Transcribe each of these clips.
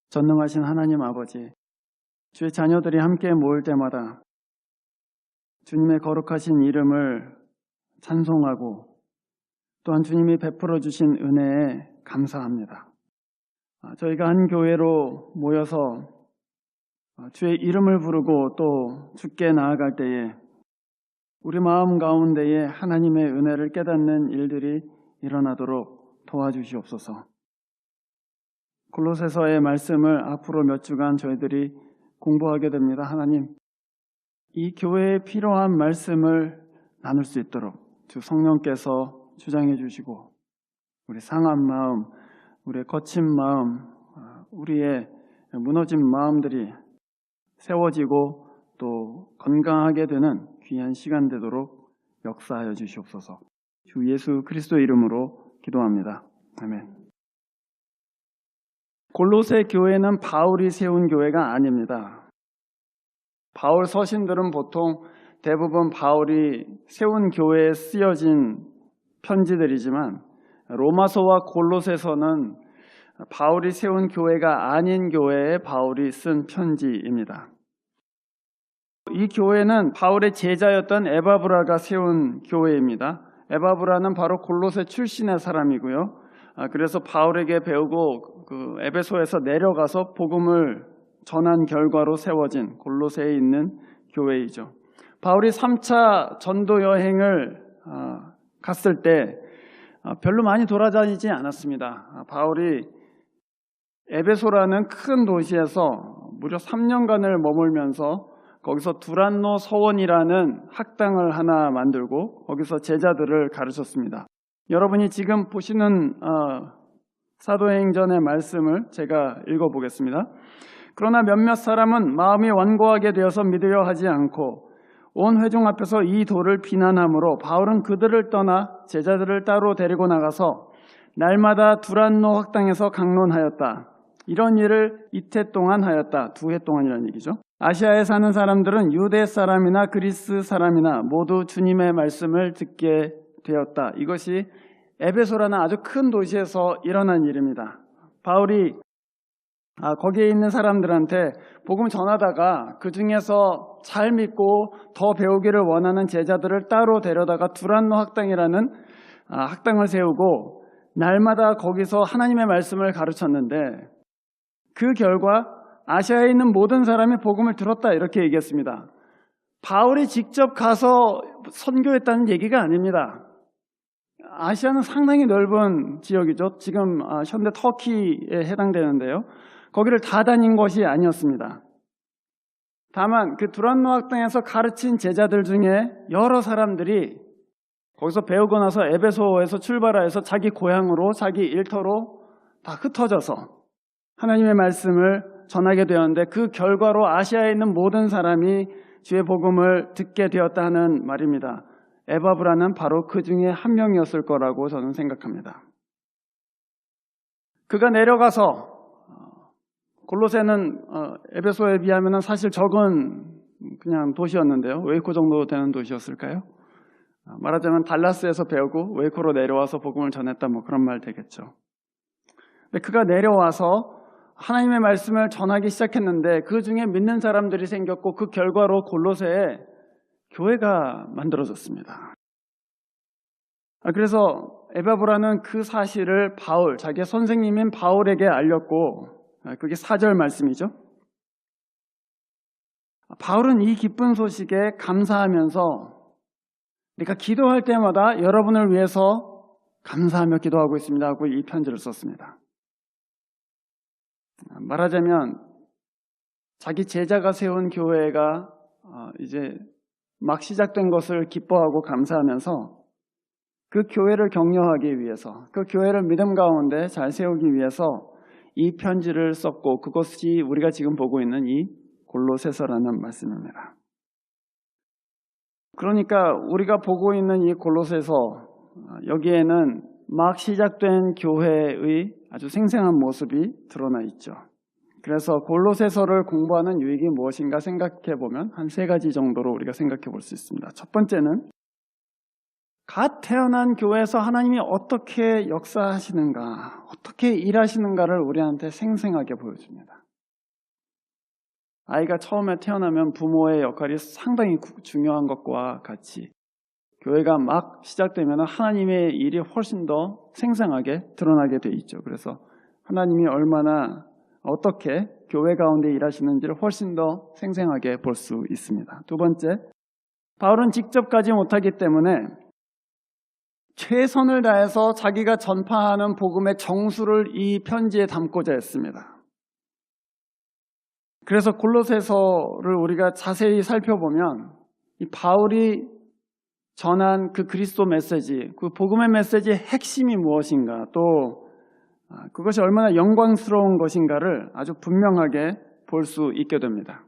전능하신 하나님 아버지, 주의 자녀들이 함께 모일 때마다 주님의 거룩하신 이름을 찬송하고 또한 주님이 베풀어 주신 은혜에 감사합니다. 저희가 한 교회로 모여서 주의 이름을 부르고 또 주께 나아갈 때에 우리 마음 가운데에 하나님의 은혜를 깨닫는 일들이 일어나도록 도와주시옵소서. 골로새서의 말씀을 앞으로 몇 주간 저희들이 공부하게 됩니다. 하나님, 이 교회에 필요한 말씀을 나눌 수 있도록 주 성령께서 주장해 주시고 우리 상한 마음, 우리의 거친 마음, 우리의 무너진 마음들이 세워지고 또 건강하게 되는 귀한 시간 되도록 역사하여 주시옵소서. 주 예수 그리스도 이름으로 기도합니다. 아멘. 골로새 교회는 바울이 세운 교회가 아닙니다. 바울 서신들은 보통 대부분 바울이 세운 교회에 쓰여진 편지들이지만 로마서와 골로새서는 바울이 세운 교회가 아닌 교회에 바울이 쓴 편지입니다. 이 교회는 바울의 제자였던 에바브라가 세운 교회입니다. 에바브라는 바로 골로새 출신의 사람이고요. 그래서 바울에게 배우고 그 에베소에서 내려가서 복음을 전한 결과로 세워진 골로새에 있는 교회이죠. 바울이 3차 전도 여행을 갔을 때 별로 많이 돌아다니지 않았습니다. 바울이 에베소라는 큰 도시에서 무려 3년간을 머물면서 거기서 두란노 서원이라는 학당을 하나 만들고 거기서 제자들을 가르쳤습니다. 여러분이 지금 보시는 사도행전의 말씀을 제가 읽어보겠습니다. 그러나 몇몇 사람은 마음이 완고하게 되어서 믿으려 하지 않고 온 회중 앞에서 이 도를 비난하므로 바울은 그들을 떠나 제자들을 따로 데리고 나가서 날마다 두란노 학당에서 강론하였다. 이런 일을 이태 동안 하였다. 2해 동안이라는 얘기죠. 아시아에 사는 사람들은 유대 사람이나 그리스 사람이나 모두 주님의 말씀을 듣게 되었다. 이것이 에베소라는 아주 큰 도시에서 일어난 일입니다. 바울이 거기에 있는 사람들한테 복음 전하다가 그 중에서 잘 믿고 더 배우기를 원하는 제자들을 따로 데려다가 두란노 학당이라는 학당을 세우고 날마다 거기서 하나님의 말씀을 가르쳤는데 그 결과 아시아에 있는 모든 사람이 복음을 들었다 이렇게 얘기했습니다. 바울이 직접 가서 선교했다는 얘기가 아닙니다. 아시아는 상당히 넓은 지역이죠. 지금 현대 터키에 해당되는데요. 거기를 다 다닌 것이 아니었습니다. 다만 그 두란노 학당에서 가르친 제자들 중에 여러 사람들이 거기서 배우고 나서 에베소에서 출발해서 자기 고향으로 자기 일터로 다 흩어져서 하나님의 말씀을 전하게 되었는데 그 결과로 아시아에 있는 모든 사람이 주의 복음을 듣게 되었다 하는 말입니다. 에바브라는 바로 그 중에 한 명이었을 거라고 저는 생각합니다. 그가 내려가서 골로새는 에베소에 비하면 사실 적은 그냥 도시였는데요. 웨이코 정도 되는 도시였을까요? 말하자면 달라스에서 배우고 웨이코로 내려와서 복음을 전했다 뭐 그런 말 되겠죠. 근데 그가 내려와서 하나님의 말씀을 전하기 시작했는데 그 중에 믿는 사람들이 생겼고 그 결과로 골로새에 교회가 만들어졌습니다. 그래서 에바브라는 그 사실을 자기의 선생님인 바울에게 알렸고 그게 4절 말씀이죠. 바울은 이 기쁜 소식에 감사하면서 그러니까 기도할 때마다 여러분을 위해서 감사하며 기도하고 있습니다 하고 이 편지를 썼습니다. 말하자면 자기 제자가 세운 교회가 이제 막 시작된 것을 기뻐하고 감사하면서 그 교회를 격려하기 위해서 그 교회를 믿음 가운데 잘 세우기 위해서 이 편지를 썼고 그것이 우리가 지금 보고 있는 이 골로새서라는 말씀입니다. 그러니까 우리가 보고 있는 이 골로새서 여기에는 막 시작된 교회의 아주 생생한 모습이 드러나 있죠. 그래서 골로새서를 공부하는 유익이 무엇인가 생각해 보면 한 3가지 정도로 우리가 생각해 볼 수 있습니다. 첫 번째는 갓 태어난 교회에서 하나님이 어떻게 역사하시는가, 어떻게 일하시는가를 우리한테 생생하게 보여줍니다. 아이가 처음에 태어나면 부모의 역할이 상당히 중요한 것과 같이 교회가 막 시작되면 하나님의 일이 훨씬 더 생생하게 드러나게 돼 있죠. 그래서 하나님이 얼마나 어떻게 교회 가운데 일하시는지를 훨씬 더 생생하게 볼 수 있습니다. 두 번째, 바울은 직접 가지 못하기 때문에 최선을 다해서 자기가 전파하는 복음의 정수를 이 편지에 담고자 했습니다. 그래서 골로새서를 우리가 자세히 살펴보면 이 바울이 전한 그 그리스도 메시지, 그 복음의 메시지의 핵심이 무엇인가, 또 그것이 얼마나 영광스러운 것인가를 아주 분명하게 볼 수 있게 됩니다.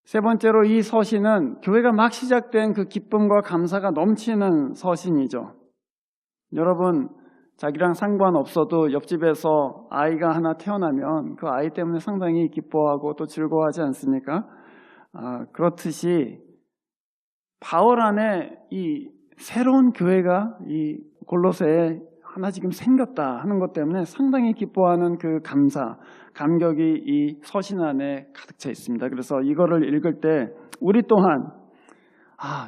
세 번째로 이 서신은 교회가 막 시작된 그 기쁨과 감사가 넘치는 서신이죠. 여러분, 자기랑 상관없어도 옆집에서 아이가 하나 태어나면 그 아이 때문에 상당히 기뻐하고 또 즐거워하지 않습니까? 그렇듯이 바울 안에 이 새로운 교회가 이 골로새에 하나 지금 생겼다 하는 것 때문에 상당히 기뻐하는 그 감격이 이 서신 안에 가득 차 있습니다. 그래서 이거를 읽을 때 우리 또한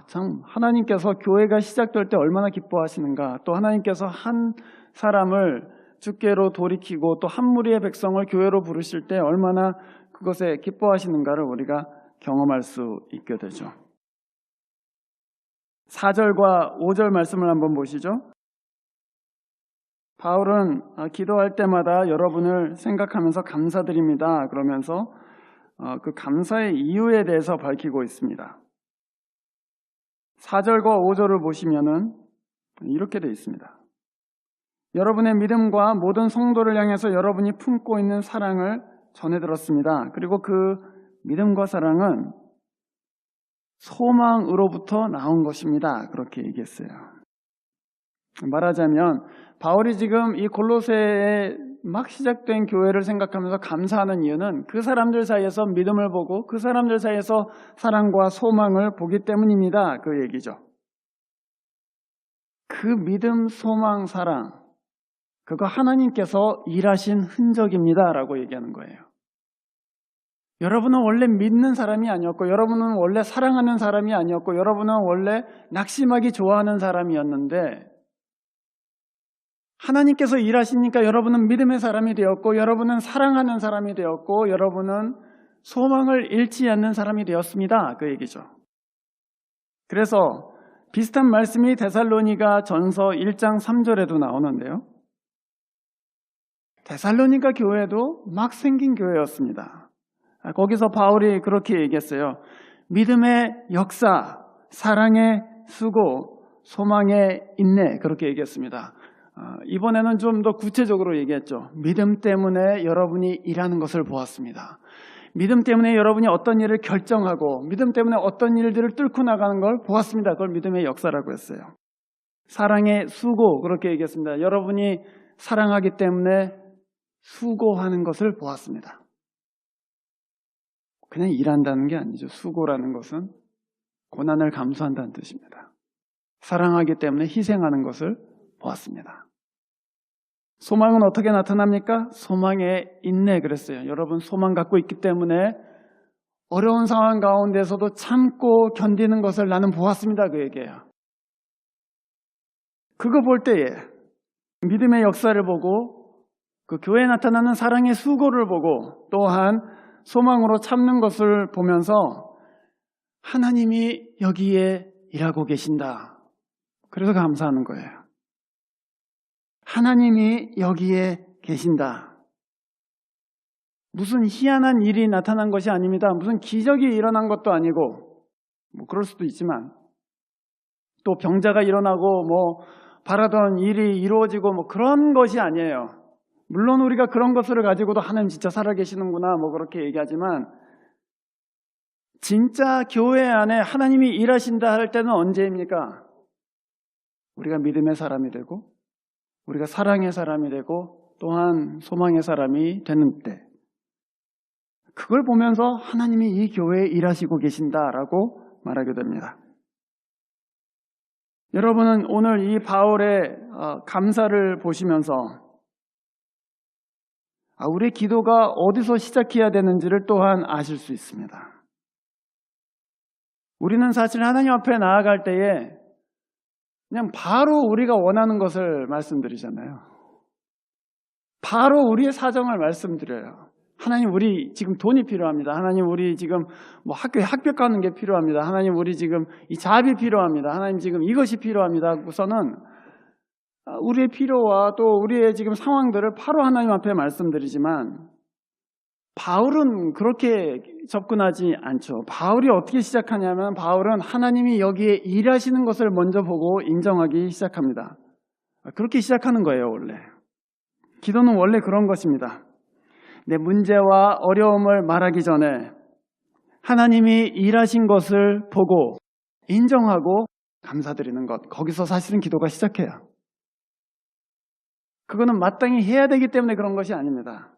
참 하나님께서 교회가 시작될 때 얼마나 기뻐하시는가, 또 하나님께서 한 사람을 주께로 돌이키고 또 한 무리의 백성을 교회로 부르실 때 얼마나 그것에 기뻐하시는가를 우리가 경험할 수 있게 되죠. 4절과 5절 말씀을 한번 보시죠. 바울은 기도할 때마다 여러분을 생각하면서 감사드립니다. 그러면서 그 감사의 이유에 대해서 밝히고 있습니다. 4절과 5절을 보시면은 이렇게 되어 있습니다. 여러분의 믿음과 모든 성도를 향해서 여러분이 품고 있는 사랑을 전해 들었습니다. 그리고 그 믿음과 사랑은 소망으로부터 나온 것입니다. 그렇게 얘기했어요. 말하자면 바울이 지금 이 골로새에 막 시작된 교회를 생각하면서 감사하는 이유는 그 사람들 사이에서 믿음을 보고 그 사람들 사이에서 사랑과 소망을 보기 때문입니다. 그 얘기죠. 그 믿음, 소망, 사랑, 그거 하나님께서 일하신 흔적입니다 라고 얘기하는 거예요. 여러분은 원래 믿는 사람이 아니었고, 여러분은 원래 사랑하는 사람이 아니었고, 여러분은 원래 낙심하기 좋아하는 사람이었는데 하나님께서 일하시니까 여러분은 믿음의 사람이 되었고, 여러분은 사랑하는 사람이 되었고, 여러분은 소망을 잃지 않는 사람이 되었습니다. 그 얘기죠. 그래서 비슷한 말씀이 데살로니가 전서 1장 3절에도 나오는데요. 데살로니가 교회도 막 생긴 교회였습니다. 거기서 바울이 그렇게 얘기했어요. 믿음의 역사, 사랑의 수고, 소망의 인내, 그렇게 얘기했습니다. 이번에는 좀 더 구체적으로 얘기했죠. 믿음 때문에 여러분이 일하는 것을 보았습니다. 믿음 때문에 여러분이 어떤 일을 결정하고 믿음 때문에 어떤 일들을 뚫고 나가는 걸 보았습니다. 그걸 믿음의 역사라고 했어요. 사랑의 수고, 그렇게 얘기했습니다. 여러분이 사랑하기 때문에 수고하는 것을 보았습니다. 그냥 일한다는 게 아니죠. 수고라는 것은 고난을 감수한다는 뜻입니다. 사랑하기 때문에 희생하는 것을 보았습니다. 소망은 어떻게 나타납니까? 소망의 인내 그랬어요. 여러분 소망 갖고 있기 때문에 어려운 상황 가운데서도 참고 견디는 것을 나는 보았습니다. 그 얘기예요. 그거 볼 때에 믿음의 역사를 보고 그 교회에 나타나는 사랑의 수고를 보고 또한 소망으로 참는 것을 보면서 하나님이 여기에 일하고 계신다. 그래서 감사하는 거예요. 하나님이 여기에 계신다. 무슨 희한한 일이 나타난 것이 아닙니다. 무슨 기적이 일어난 것도 아니고, 그럴 수도 있지만, 또 병자가 일어나고, 바라던 일이 이루어지고, 그런 것이 아니에요. 물론 우리가 그런 것을 가지고도 하나님 진짜 살아계시는구나, 그렇게 얘기하지만, 진짜 교회 안에 하나님이 일하신다 할 때는 언제입니까? 우리가 믿음의 사람이 되고, 우리가 사랑의 사람이 되고 또한 소망의 사람이 되는 때, 그걸 보면서 하나님이 이 교회에 일하시고 계신다라고 말하게 됩니다. 여러분은 오늘 이 바울의 감사를 보시면서 우리의 기도가 어디서 시작해야 되는지를 또한 아실 수 있습니다. 우리는 사실 하나님 앞에 나아갈 때에 그냥 바로 우리가 원하는 것을 말씀드리잖아요. 바로 우리의 사정을 말씀드려요. 하나님, 우리 지금 돈이 필요합니다. 하나님, 우리 지금 학교에 합격 가는 게 필요합니다. 하나님, 우리 지금 이 잡이 필요합니다. 하나님, 지금 이것이 필요합니다. 우선은 우리의 필요와 또 우리의 지금 상황들을 바로 하나님 앞에 말씀드리지만 바울은 그렇게 접근하지 않죠. 바울이 어떻게 시작하냐면 바울은 하나님이 여기에 일하시는 것을 먼저 보고 인정하기 시작합니다. 그렇게 시작하는 거예요, 원래. 기도는 원래 그런 것입니다. 내 문제와 어려움을 말하기 전에 하나님이 일하신 것을 보고 인정하고 감사드리는 것, 거기서 사실은 기도가 시작해요. 그거는 마땅히 해야 되기 때문에 그런 것이 아닙니다.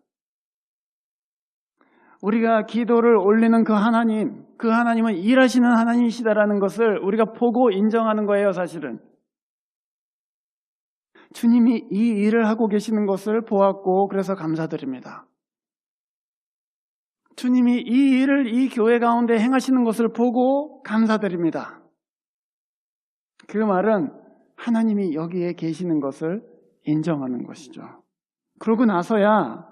우리가 기도를 올리는 그 하나님은 일하시는 하나님이시다라는 것을 우리가 보고 인정하는 거예요, 사실은. 주님이 이 일을 하고 계시는 것을 보았고 그래서 감사드립니다. 주님이 이 일을 이 교회 가운데 행하시는 것을 보고 감사드립니다. 그 말은 하나님이 여기에 계시는 것을 인정하는 것이죠. 그러고 나서야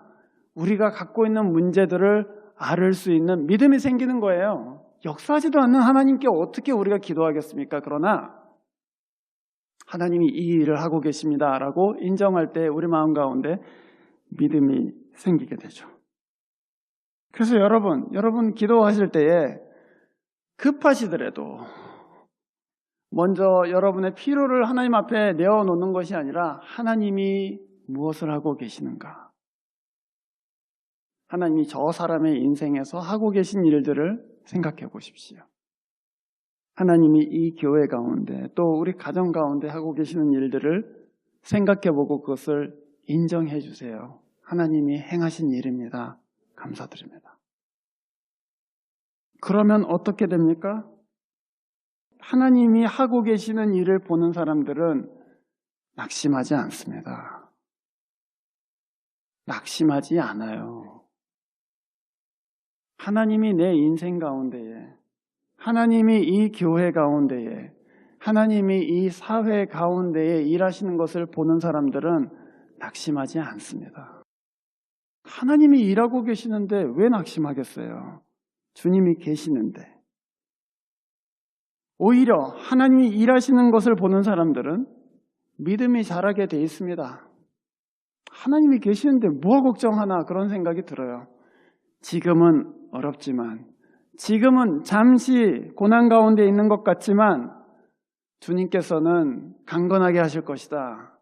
우리가 갖고 있는 문제들을 앓을 수 있는 믿음이 생기는 거예요. 역사하지도 않는 하나님께 어떻게 우리가 기도하겠습니까? 그러나 하나님이 이 일을 하고 계십니다라고 인정할 때 우리 마음 가운데 믿음이 생기게 되죠. 그래서 여러분 기도하실 때에 급하시더라도 먼저 여러분의 필요를 하나님 앞에 내어놓는 것이 아니라 하나님이 무엇을 하고 계시는가? 하나님이 저 사람의 인생에서 하고 계신 일들을 생각해 보십시오. 하나님이 이 교회 가운데 또 우리 가정 가운데 하고 계시는 일들을 생각해 보고 그것을 인정해 주세요. 하나님이 행하신 일입니다. 감사드립니다. 그러면 어떻게 됩니까? 하나님이 하고 계시는 일을 보는 사람들은 낙심하지 않습니다. 낙심하지 않아요. 하나님이 내 인생 가운데에, 하나님이 이 교회 가운데에, 하나님이 이 사회 가운데에 일하시는 것을 보는 사람들은 낙심하지 않습니다. 하나님이 일하고 계시는데 왜 낙심하겠어요? 주님이 계시는데. 오히려 하나님이 일하시는 것을 보는 사람들은 믿음이 자라게 돼 있습니다. 하나님이 계시는데 뭐 걱정하나 그런 생각이 들어요. 지금은 어렵지만, 지금은 잠시 고난 가운데 있는 것 같지만 주님께서는 강건하게 하실 것이다.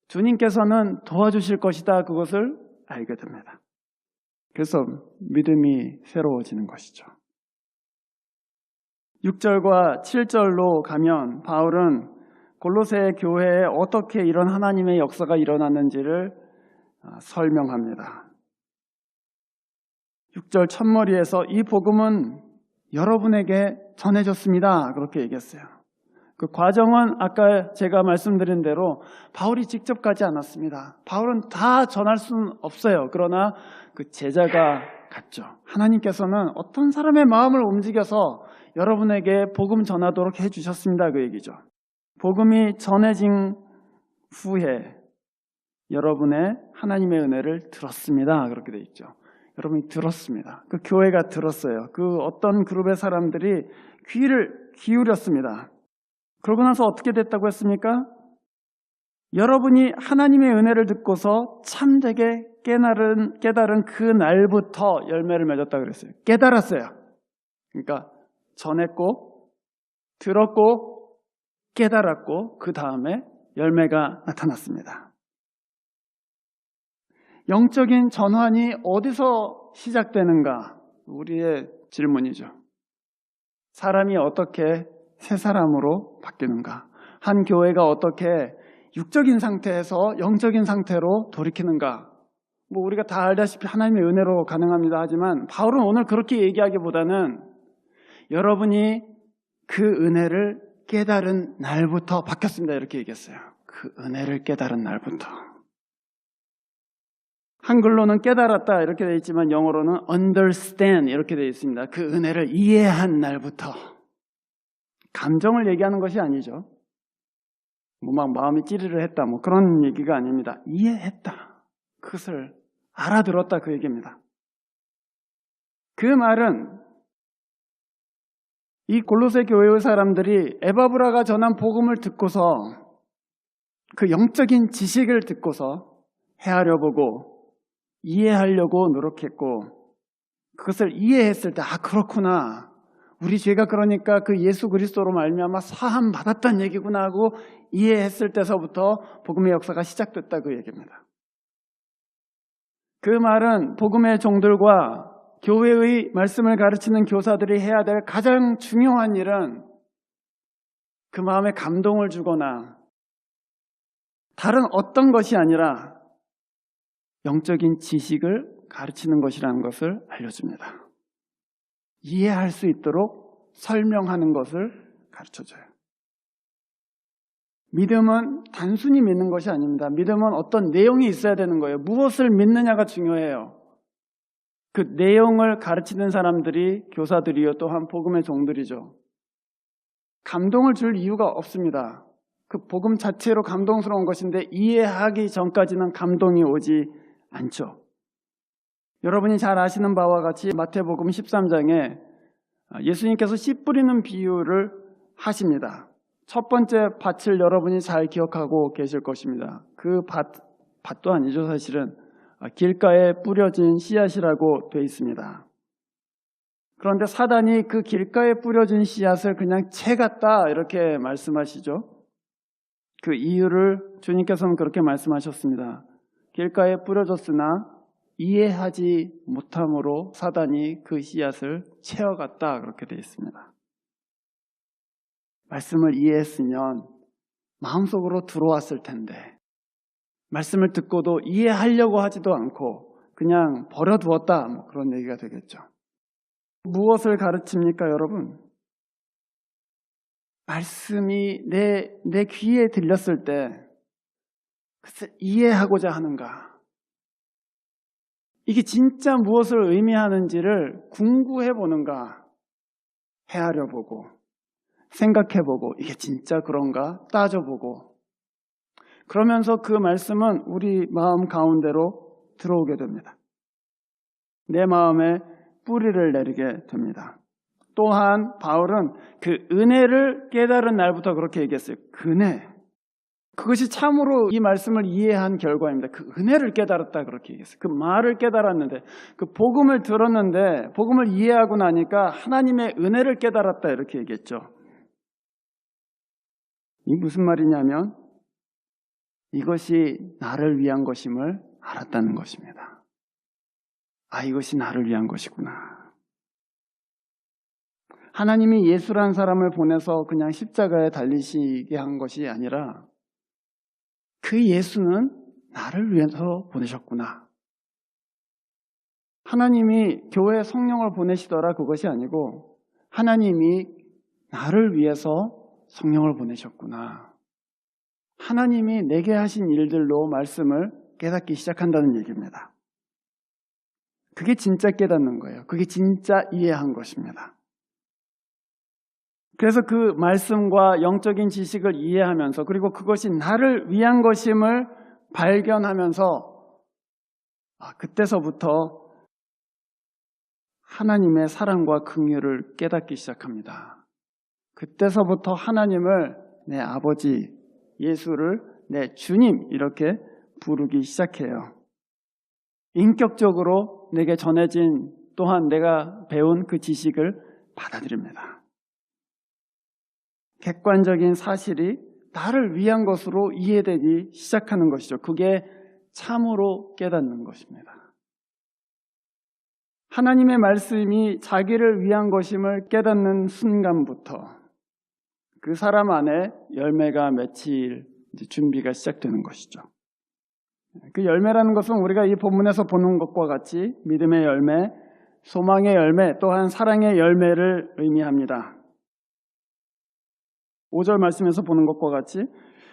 주님께서는 도와주실 것이다. 그것을 알게 됩니다. 그래서 믿음이 새로워지는 것이죠. 6절과 7절로 가면 바울은 골로새 교회에 어떻게 이런 하나님의 역사가 일어났는지를 설명합니다. 6절 첫머리에서 이 복음은 여러분에게 전해졌습니다. 그렇게 얘기했어요. 그 과정은 아까 제가 말씀드린 대로 바울이 직접 가지 않았습니다. 바울은 다 전할 수는 없어요. 그러나 그 제자가 갔죠. 하나님께서는 어떤 사람의 마음을 움직여서 여러분에게 복음 전하도록 해주셨습니다. 그 얘기죠. 복음이 전해진 후에 여러분의 하나님의 은혜를 들었습니다. 그렇게 돼 있죠. 여러분이 들었습니다. 그 교회가 들었어요. 그 어떤 그룹의 사람들이 귀를 기울였습니다. 그러고 나서 어떻게 됐다고 했습니까? 여러분이 하나님의 은혜를 듣고서 참되게 깨달은 그 날부터 열매를 맺었다고 그랬어요. 깨달았어요. 그러니까 전했고 들었고 깨달았고 그 다음에 열매가 나타났습니다. 영적인 전환이 어디서 시작되는가? 우리의 질문이죠. 사람이 어떻게 새 사람으로 바뀌는가? 한 교회가 어떻게 육적인 상태에서 영적인 상태로 돌이키는가? 우리가 다 알다시피 하나님의 은혜로 가능합니다. 하지만 바울은 오늘 그렇게 얘기하기보다는 여러분이 그 은혜를 깨달은 날부터 바뀌었습니다. 이렇게 얘기했어요. 그 은혜를 깨달은 날부터. 한글로는 깨달았다 이렇게 되어 있지만 영어로는 understand 이렇게 되어 있습니다. 그 은혜를 이해한 날부터. 감정을 얘기하는 것이 아니죠. 막 마음이 찌르르 했다 그런 얘기가 아닙니다. 이해했다. 그것을 알아들었다 그 얘기입니다. 그 말은 이 골로새 교회의 사람들이 에바브라가 전한 복음을 듣고서 그 영적인 지식을 듣고서 헤아려 보고 이해하려고 노력했고 그것을 이해했을 때 그렇구나. 우리 죄가 그러니까 그 예수 그리스도로 말미암아 사함 받았다는 얘기구나 하고 이해했을 때서부터 복음의 역사가 시작됐다 그 얘기입니다. 그 말은 복음의 종들과 교회의 말씀을 가르치는 교사들이 해야 될 가장 중요한 일은 그 마음에 감동을 주거나 다른 어떤 것이 아니라 영적인 지식을 가르치는 것이라는 것을 알려줍니다. 이해할 수 있도록 설명하는 것을 가르쳐줘요. 믿음은 단순히 믿는 것이 아닙니다. 믿음은 어떤 내용이 있어야 되는 거예요. 무엇을 믿느냐가 중요해요. 그 내용을 가르치는 사람들이 교사들이요 또한 복음의 종들이죠. 감동을 줄 이유가 없습니다. 그 복음 자체로 감동스러운 것인데 이해하기 전까지는 감동이 오지 않죠. 여러분이 잘 아시는 바와 같이 마태복음 13장에 예수님께서 씨 뿌리는 비유를 하십니다. 첫 번째 밭을 여러분이 잘 기억하고 계실 것입니다. 그 밭도 아니죠 사실은. 길가에 뿌려진 씨앗이라고 되어 있습니다. 그런데 사단이 그 길가에 뿌려진 씨앗을 그냥 채갔다 이렇게 말씀하시죠. 그 이유를 주님께서는 그렇게 말씀하셨습니다. 길가에 뿌려졌으나 이해하지 못함으로 사단이 그 씨앗을 채워갔다 그렇게 되어 있습니다. 말씀을 이해했으면 마음속으로 들어왔을 텐데 말씀을 듣고도 이해하려고 하지도 않고 그냥 버려두었다 그런 얘기가 되겠죠. 무엇을 가르칩니까 여러분? 말씀이 내 귀에 들렸을 때 그것을 이해하고자 하는가? 이게 진짜 무엇을 의미하는지를 궁구해보는가? 헤아려보고 생각해보고 이게 진짜 그런가? 따져보고 그러면서 그 말씀은 우리 마음 가운데로 들어오게 됩니다. 내 마음에 뿌리를 내리게 됩니다. 또한 바울은 그 은혜를 깨달은 날부터 그렇게 얘기했어요. 은혜. 그것이 참으로 이 말씀을 이해한 결과입니다. 그 은혜를 깨달았다 그렇게 얘기했어요. 그 말을 깨달았는데 그 복음을 들었는데 복음을 이해하고 나니까 하나님의 은혜를 깨달았다 이렇게 얘기했죠. 이 무슨 말이냐면 이것이 나를 위한 것임을 알았다는 것입니다. 이것이 나를 위한 것이구나. 하나님이 예수라는 사람을 보내서 그냥 십자가에 달리시게 한 것이 아니라 그 예수는 나를 위해서 보내셨구나. 하나님이 교회에 성령을 보내시더라 그것이 아니고 하나님이 나를 위해서 성령을 보내셨구나. 하나님이 내게 하신 일들로 말씀을 깨닫기 시작한다는 얘기입니다. 그게 진짜 깨닫는 거예요. 그게 진짜 이해한 것입니다. 그래서 그 말씀과 영적인 지식을 이해하면서 그리고 그것이 나를 위한 것임을 발견하면서 그때서부터 하나님의 사랑과 긍휼을 깨닫기 시작합니다. 그때서부터 하나님을 내 아버지, 예수를 내 주님 이렇게 부르기 시작해요. 인격적으로 내게 전해진 또한 내가 배운 그 지식을 받아들입니다. 객관적인 사실이 나를 위한 것으로 이해되기 시작하는 것이죠. 그게 참으로 깨닫는 것입니다. 하나님의 말씀이 자기를 위한 것임을 깨닫는 순간부터 그 사람 안에 열매가 맺힐 준비가 시작되는 것이죠. 그 열매라는 것은 우리가 이 본문에서 보는 것과 같이 믿음의 열매, 소망의 열매, 또한 사랑의 열매를 의미합니다. 5절 말씀에서 보는 것과 같이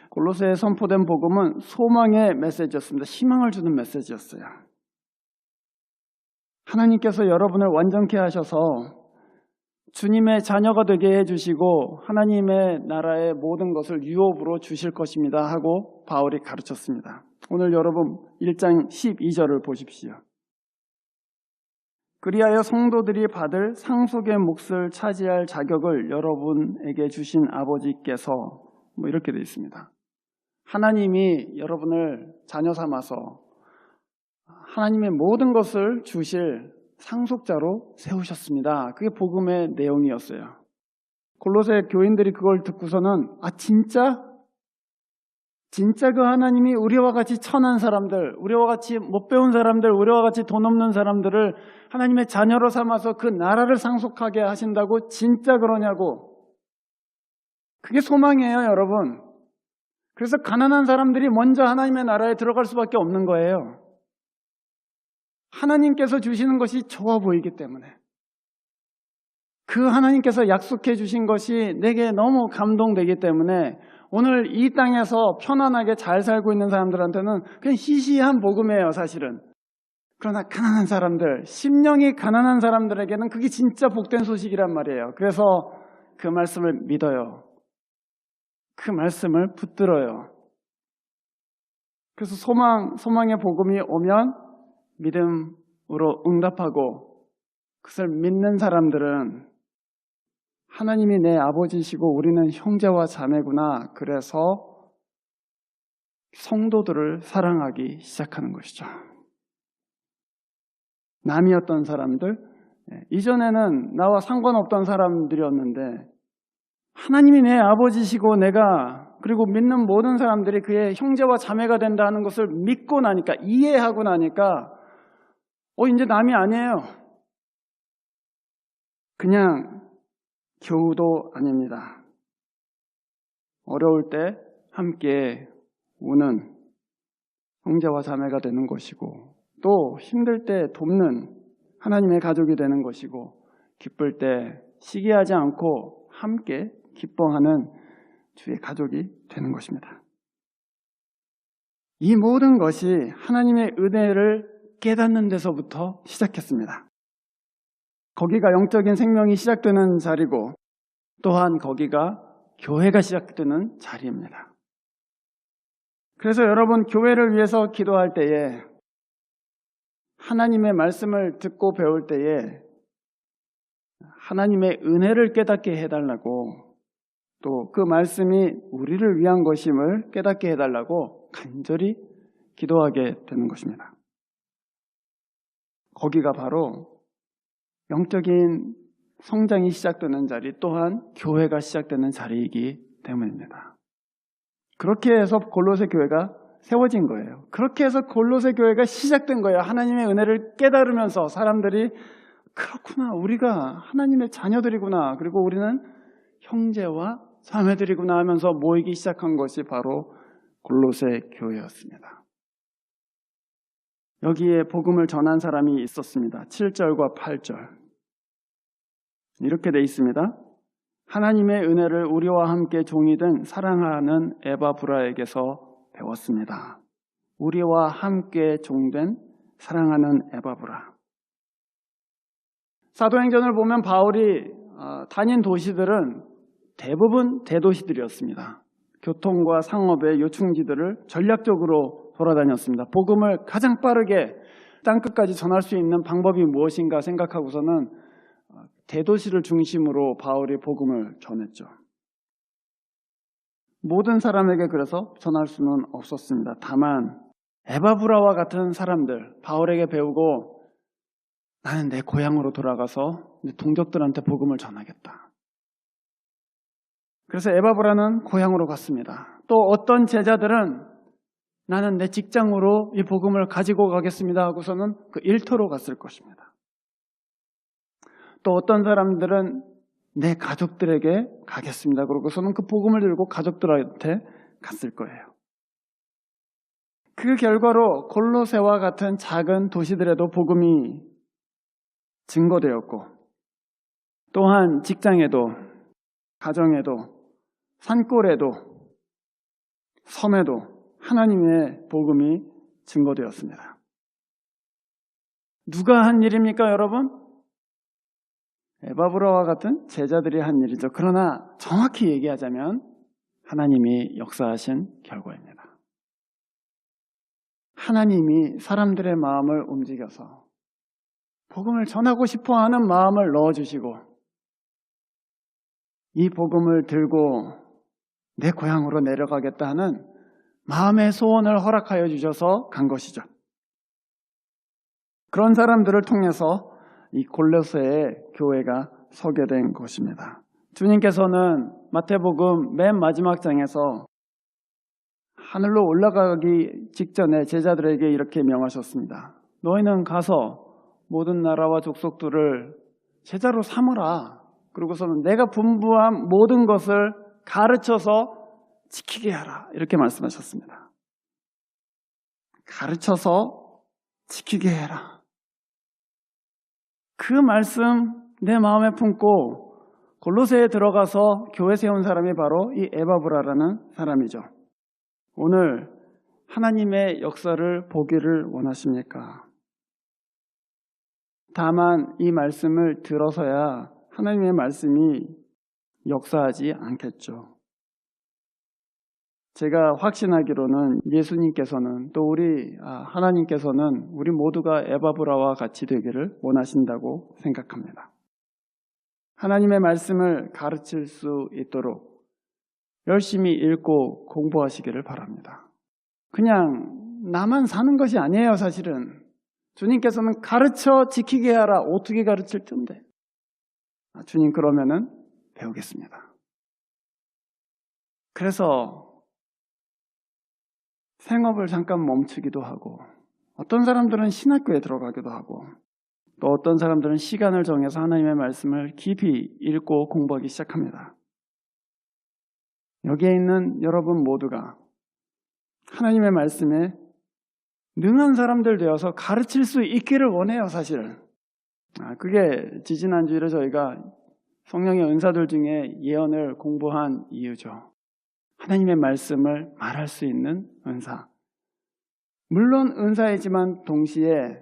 골로새에 선포된 복음은 소망의 메시지였습니다. 희망을 주는 메시지였어요. 하나님께서 여러분을 완전케 하셔서 주님의 자녀가 되게 해주시고 하나님의 나라의 모든 것을 유업으로 주실 것입니다 하고 바울이 가르쳤습니다. 오늘 여러분 1장 12절을 보십시오. 그리하여 성도들이 받을 상속의 몫을 차지할 자격을 여러분에게 주신 아버지께서 이렇게 되어 있습니다. 하나님이 여러분을 자녀 삼아서 하나님의 모든 것을 주실 상속자로 세우셨습니다. 그게 복음의 내용이었어요. 골로새 교인들이 그걸 듣고서는 진짜 그 하나님이 우리와 같이 천한 사람들, 우리와 같이 못 배운 사람들, 우리와 같이 돈 없는 사람들을 하나님의 자녀로 삼아서 그 나라를 상속하게 하신다고 진짜 그러냐고. 그게 소망이에요, 여러분. 그래서 가난한 사람들이 먼저 하나님의 나라에 들어갈 수밖에 없는 거예요. 하나님께서 주시는 것이 좋아 보이기 때문에. 그 하나님께서 약속해 주신 것이 내게 너무 감동되기 때문에 오늘 이 땅에서 편안하게 잘 살고 있는 사람들한테는 그냥 시시한 복음이에요, 사실은. 그러나 가난한 사람들, 심령이 가난한 사람들에게는 그게 진짜 복된 소식이란 말이에요. 그래서 그 말씀을 믿어요. 그 말씀을 붙들어요. 그래서 소망의 복음이 오면 믿음으로 응답하고 그것을 믿는 사람들은 하나님이 내 아버지시고 우리는 형제와 자매구나. 그래서 성도들을 사랑하기 시작하는 것이죠. 남이었던 사람들, 이전에는 나와 상관없던 사람들이었는데 하나님이 내 아버지시고 그리고 믿는 모든 사람들이 그의 형제와 자매가 된다는 것을 믿고 나니까, 이해하고 나니까 이제 남이 아니에요. 그냥 교우도 아닙니다. 어려울 때 함께 우는 형제와 자매가 되는 것이고, 또 힘들 때 돕는 하나님의 가족이 되는 것이고, 기쁠 때 시기하지 않고 함께 기뻐하는 주의 가족이 되는 것입니다. 이 모든 것이 하나님의 은혜를 깨닫는 데서부터 시작했습니다. 거기가 영적인 생명이 시작되는 자리고 또한 거기가 교회가 시작되는 자리입니다. 그래서 여러분, 교회를 위해서 기도할 때에, 하나님의 말씀을 듣고 배울 때에 하나님의 은혜를 깨닫게 해달라고, 또 그 말씀이 우리를 위한 것임을 깨닫게 해달라고 간절히 기도하게 되는 것입니다. 거기가 바로 영적인 성장이 시작되는 자리, 또한 교회가 시작되는 자리이기 때문입니다. 그렇게 해서 골로새 교회가 세워진 거예요. 그렇게 해서 골로새 교회가 시작된 거예요. 하나님의 은혜를 깨달으면서 사람들이 그렇구나, 우리가 하나님의 자녀들이구나, 그리고 우리는 형제와 자매들이구나 하면서 모이기 시작한 것이 바로 골로새 교회였습니다. 여기에 복음을 전한 사람이 있었습니다. 7절과 8절 이렇게 돼 있습니다. 하나님의 은혜를 우리와 함께 종이 된 사랑하는 에바브라에게서 배웠습니다. 우리와 함께 종된 사랑하는 에바브라. 사도행전을 보면 바울이 다닌 도시들은 대부분 대도시들이었습니다. 교통과 상업의 요충지들을 전략적으로 돌아다녔습니다. 복음을 가장 빠르게 땅끝까지 전할 수 있는 방법이 무엇인가 생각하고서는 대도시를 중심으로 바울이 복음을 전했죠. 모든 사람에게 그래서 전할 수는 없었습니다. 다만 에바브라와 같은 사람들, 바울에게 배우고 나는 내 고향으로 돌아가서 동족들한테 복음을 전하겠다. 그래서 에바브라는 고향으로 갔습니다. 또 어떤 제자들은 나는 내 직장으로 이 복음을 가지고 가겠습니다 하고서는 그 일터로 갔을 것입니다. 또 어떤 사람들은 내 가족들에게 가겠습니다. 그러고서는 그 복음을 들고 가족들한테 갔을 거예요. 그 결과로 골로새와 같은 작은 도시들에도 복음이 증거되었고, 또한 직장에도, 가정에도, 산골에도 섬에도 하나님의 복음이 증거되었습니다. 누가 한 일입니까, 여러분? 에바브라와 같은 제자들이 한 일이죠. 그러나 정확히 얘기하자면 하나님이 역사하신 결과입니다. 하나님이 사람들의 마음을 움직여서 복음을 전하고 싶어하는 마음을 넣어주시고 이 복음을 들고 내 고향으로 내려가겠다 하는 마음의 소원을 허락하여 주셔서 간 것이죠. 그런 사람들을 통해서 이 골로새의 교회가 서게 된 것입니다. 주님께서는 마태복음 맨 마지막 장에서 하늘로 올라가기 직전에 제자들에게 이렇게 명하셨습니다. 너희는 가서 모든 나라와 족속들을 제자로 삼으라. 그리고서는 내가 분부한 모든 것을 가르쳐서 지키게 하라. 이렇게 말씀하셨습니다. 가르쳐서 지키게 해라. 그 말씀 내 마음에 품고 골로새에 들어가서 교회 세운 사람이 바로 이 에바브라라는 사람이죠. 오늘 하나님의 역사를 보기를 원하십니까? 다만 이 말씀을 들어서야 하나님의 말씀이 역사하지 않겠죠. 제가 확신하기로는 예수님께서는 또 하나님께서는 우리 모두가 에바브라와 같이 되기를 원하신다고 생각합니다. 하나님의 말씀을 가르칠 수 있도록 열심히 읽고 공부하시기를 바랍니다. 그냥 나만 사는 것이 아니에요, 사실은. 주님께서는 가르쳐 지키게 하라. 어떻게 가르칠 텐데? 주님 그러면은 배우겠습니다. 그래서 생업을 잠깐 멈추기도 하고 어떤 사람들은 신학교에 들어가기도 하고 또 어떤 사람들은 시간을 정해서 하나님의 말씀을 깊이 읽고 공부하기 시작합니다. 여기에 있는 여러분 모두가 하나님의 말씀에 능한 사람들 되어서 가르칠 수 있기를 원해요, 사실은. 그게 지지난주일에 저희가 성령의 은사들 중에 예언을 공부한 이유죠. 하나님의 말씀을 말할 수 있는 은사. 물론 은사이지만 동시에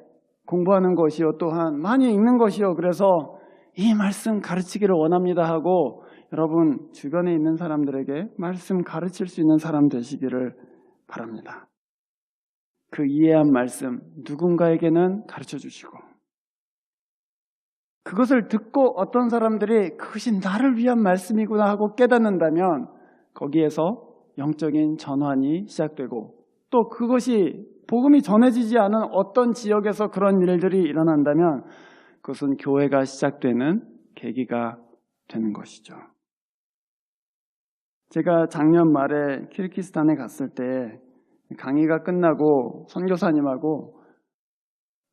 공부하는 것이요, 또한 많이 읽는 것이요. 그래서 이 말씀 가르치기를 원합니다 하고 여러분 주변에 있는 사람들에게 말씀 가르칠 수 있는 사람 되시기를 바랍니다. 그 이해한 말씀 누군가에게는 가르쳐 주시고 그것을 듣고 어떤 사람들이 그것이 나를 위한 말씀이구나 하고 깨닫는다면 거기에서 영적인 전환이 시작되고 또 그것이 복음이 전해지지 않은 어떤 지역에서 그런 일들이 일어난다면 그것은 교회가 시작되는 계기가 되는 것이죠. 제가 작년 말에 키르기스탄에 갔을 때 강의가 끝나고 선교사님하고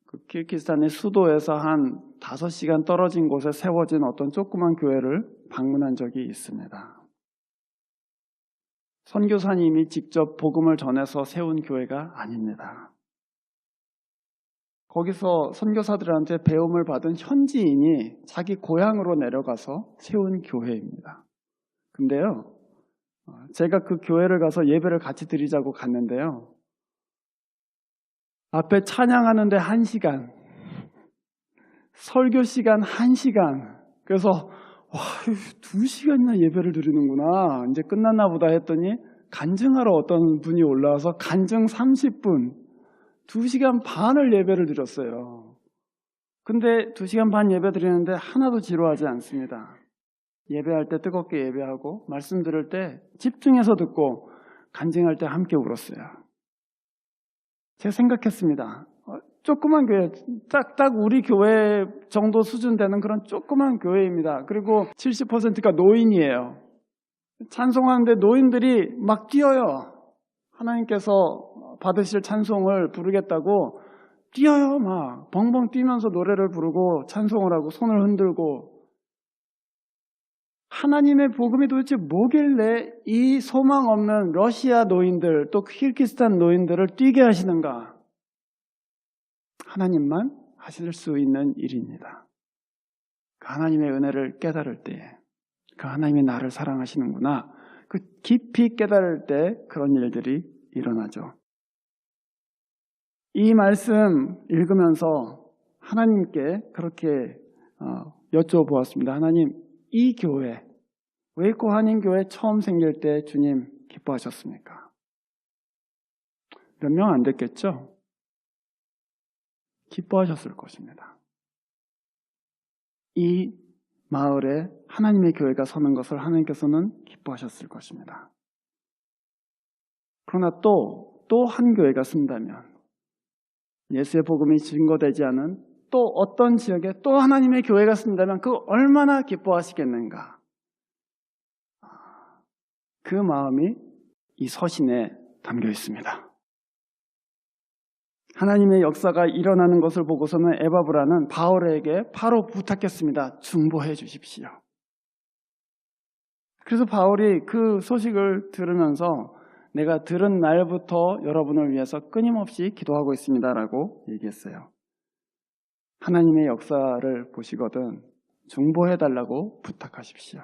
그 키르기스탄의 수도에서 한 5시간 떨어진 곳에 세워진 어떤 조그만 교회를 방문한 적이 있습니다. 선교사님이 직접 복음을 전해서 세운 교회가 아닙니다. 거기서 선교사들한테 배움을 받은 현지인이 자기 고향으로 내려가서 세운 교회입니다. 근데요, 제가 그 교회를 가서 예배를 같이 드리자고 갔는데요. 앞에 찬양하는데 1시간, 설교 시간 1시간, 그래서 2시간이나 예배를 드리는구나. 이제 끝났나 보다 했더니 간증하러 어떤 분이 올라와서 간증 30분, 2시간 반을 예배를 드렸어요. 근데 2시간 반 예배 드리는데 하나도 지루하지 않습니다. 예배할 때 뜨겁게 예배하고 말씀 들을 때 집중해서 듣고 간증할 때 함께 울었어요. 제가 생각했습니다. 조그만 교회, 딱 우리 교회 정도 수준 되는 그런 조그만 교회입니다. 그리고 70%가 노인이에요. 찬송하는데 노인들이 막 뛰어요. 하나님께서 받으실 찬송을 부르겠다고 뛰어요. 막 벙벙 뛰면서 노래를 부르고 찬송을 하고 손을 흔들고 하나님의 복음이 도대체 뭐길래 이 소망 없는 러시아 노인들 또 키르기스탄 노인들을 뛰게 하시는가? 하나님만 하실 수 있는 일입니다. 그 하나님의 은혜를 깨달을 때 그 하나님이 나를 사랑하시는구나. 그 깊이 깨달을 때 그런 일들이 일어나죠. 이 말씀 읽으면서 하나님께 그렇게 여쭤보았습니다. 하나님, 이 교회, 웨이코 한인교회 처음 생길 때 주님 기뻐하셨습니까? 몇 명 안 됐겠죠? 기뻐하셨을 것입니다. 이 마을에 하나님의 교회가 서는 것을 하나님께서는 기뻐하셨을 것입니다. 그러나 또 한 교회가 쓴다면 예수의 복음이 증거되지 않은 또 어떤 지역에 또 하나님의 교회가 쓴다면 그 얼마나 기뻐하시겠는가. 그 마음이 이 서신에 담겨 있습니다. 하나님의 역사가 일어나는 것을 보고서는 에바브라는 바울에게 바로 부탁했습니다. 중보해 주십시오. 그래서 바울이 그 소식을 들으면서 내가 들은 날부터 여러분을 위해서 끊임없이 기도하고 있습니다라고 얘기했어요. 하나님의 역사를 보시거든 중보해 달라고 부탁하십시오.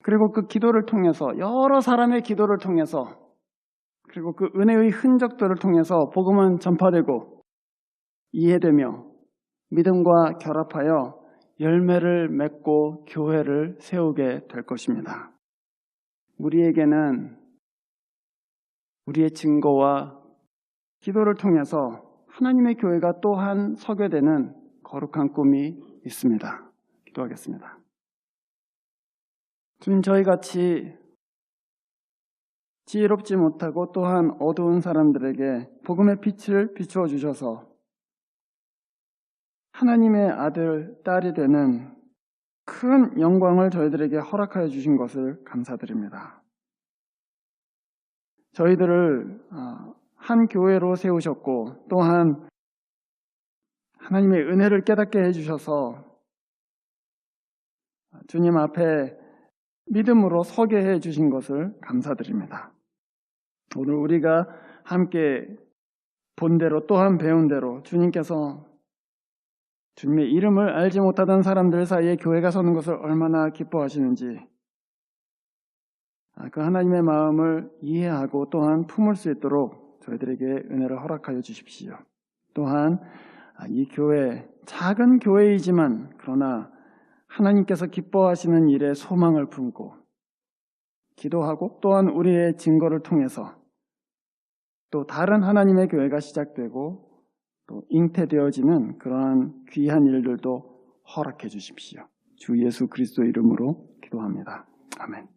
그리고 그 기도를 통해서 여러 사람의 기도를 통해서 그리고 그 은혜의 흔적들을 통해서 복음은 전파되고 이해되며 믿음과 결합하여 열매를 맺고 교회를 세우게 될 것입니다. 우리에게는 우리의 증거와 기도를 통해서 하나님의 교회가 또한 서게 되는 거룩한 꿈이 있습니다. 기도하겠습니다. 주님, 저희같이 지혜롭지 못하고 또한 어두운 사람들에게 복음의 빛을 비추어 주셔서 하나님의 아들, 딸이 되는 큰 영광을 저희들에게 허락하여 주신 것을 감사드립니다. 저희들을 한 교회로 세우셨고 또한 하나님의 은혜를 깨닫게 해주셔서 주님 앞에 믿음으로 서게 해주신 것을 감사드립니다. 오늘 우리가 함께 본 대로 또한 배운 대로 주님께서 주님의 이름을 알지 못하던 사람들 사이에 교회가 서는 것을 얼마나 기뻐하시는지 그 하나님의 마음을 이해하고 또한 품을 수 있도록 저희들에게 은혜를 허락하여 주십시오. 또한 이 교회, 작은 교회이지만 그러나 하나님께서 기뻐하시는 일에 소망을 품고 기도하고 또한 우리의 증거를 통해서 또 다른 하나님의 교회가 시작되고 또 잉태되어지는 그러한 귀한 일들도 허락해 주십시오. 주 예수 그리스도 이름으로 기도합니다. 아멘.